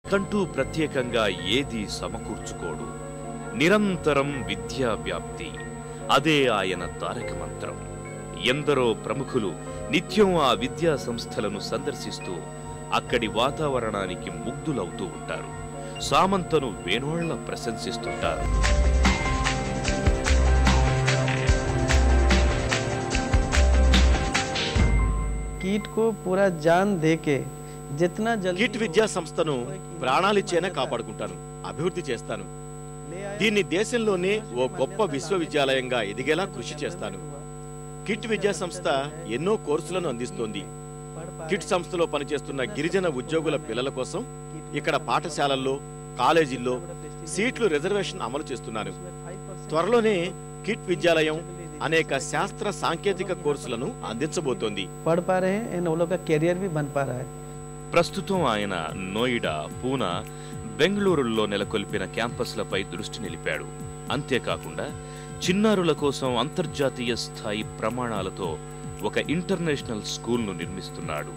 కంటూ ప్రత్యేకంగా ఏదీ సమకూర్చుకోడు. నిరంతరం విద్యా వ్యాప్తి, అదే ఆయన తారక మంత్రం. ఎందరో ప్రముఖులు నిత్యం ఆ విద్యా సంస్థలను సందర్శిస్తూ అక్కడి వాతావరణానికి ముగ్ధులవుతూ ఉంటారు. సామంతను వేణోళ్ల ప్రశంసిస్తుంటారు. కిట్ విద్యా సంస్థను ప్రాణాలిచ్చేనా కాపాడుకుంటాను, అభివృద్ధి చేస్తాను. దీన్ని దేశంలోనే ఓ గొప్ప విశ్వవిద్యాలయంగా ఎదిగేలా కృషి చేస్తాను. కిట్ విద్యా సంస్థ ఎన్నో కోర్సులను అందిస్తోంది. కిట్ సంస్థలో పనిచేస్తున్న గిరిజన ఉద్యోగుల పిల్లల కోసం ఇక్కడ పాఠశాలల్లో, కాలేజీల్లో సీట్లు రిజర్వేషన్ అమలు చేస్తున్నాను. త్వరలోనే కిట్ విద్యాలయం అనేక శాస్త్ర సాంకేతిక కోర్సులను అందించబోతోంది. ప్రస్తుతం ఆయన నోయిడా, పూనా, బెంగళూరుల్లో నెలకొల్పిన క్యాంపస్లపై దృష్టి నిలిపాడు. అంతేకాకుండా చిన్నారుల కోసం అంతర్జాతీయ స్థాయి ప్రమాణాలతో ఒక ఇంటర్నేషనల్ స్కూల్ను నిర్మిస్తున్నాడు.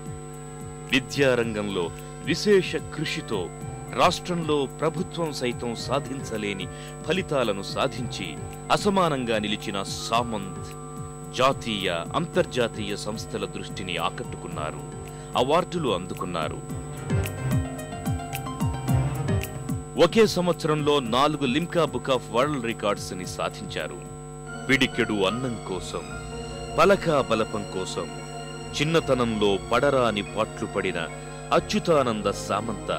విద్యారంగంలో విశేష కృషితో రాష్ట్రంలో ప్రభుత్వం సైతం సాధించలేని ఫలితాలను సాధించి అసమానంగా నిలిచిన సామంత్ జాతీయ, అంతర్జాతీయ సంస్థల దృష్టిని ఆకట్టుకున్నారు, అవార్డులు అందుకున్నారు. ఒకే సంవత్సరంలో 4 Limca book of world records ని సాధించారు. పిడికెడు అన్నం కోసం, పలకా బలపం కోసం చిన్నతనంలో పడరాని పాట్లు పడిన అచ్యుతానంద సామంత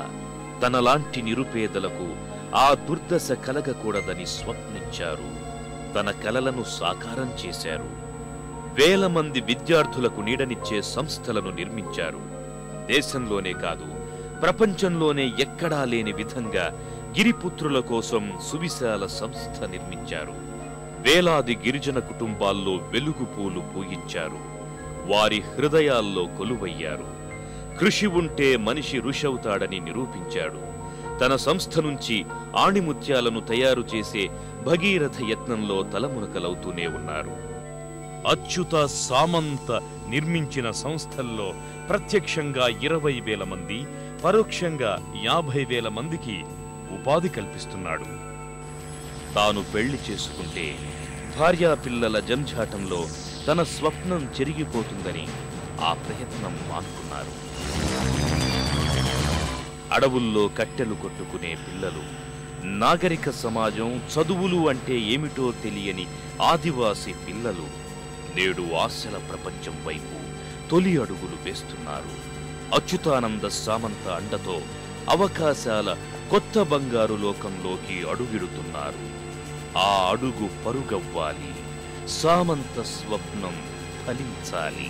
తనలాంటి నిరుపేదలకు ఆ దుర్దశ కలగకూడదని స్వప్నించారు. తన కలలను సాకారం చేశారు. వేల మంది విద్యార్థులకు నీడనిచ్చే సంస్థలను నిర్మించారు. దేశంలోనే కాదు, ప్రపంచంలోనే ఎక్కడా లేని విధంగా గిరిపుత్రుల కోసం సువిశాల సంస్థ నిర్మించారు. వేలాది గిరిజన కుటుంబాల్లో వెలుగు పూలు పూయించారు. వారి హృదయాల్లో కొలువయ్యారు. కృషి ఉంటే మనిషి ఋషవుతాడని నిరూపించాడు. తన సంస్థ నుంచి ఆణిముత్యాలను తయారు చేసే భగీరథ యత్నంలో తలమునకలవుతూనే ఉన్నారు. అచ్యుత సామంత నిర్మించిన సంస్థల్లో ప్రత్యక్షంగా 20,000 మంది, పరోక్షంగా 50,000 మందికి ఉపాధి కల్పిస్తున్నాడు. తాను పెళ్లి చేసుకుంటే భార్యాపిల్లల జంఝాటంలో తన స్వప్నం చెరిగిపోతుందని ఆ ప్రయత్నం మానుకున్నారు. అడవుల్లో కట్టెలు కొట్టుకునే పిల్లలు, నాగరిక సమాజం, చదువులు అంటే ఏమిటో తెలియని ఆదివాసి పిల్లలు నేడు ఆశల ప్రపంచం వైపు తొలి అడుగులు వేస్తున్నారు. అచ్యుతానంద సామంత అండతో అవకాశాల కొత్త బంగారు లోకంలోకి అడుగిడుతున్నారు. ఆ అడుగు పరుగవ్వాలి. సామంత స్వప్నం ఫలించాలి.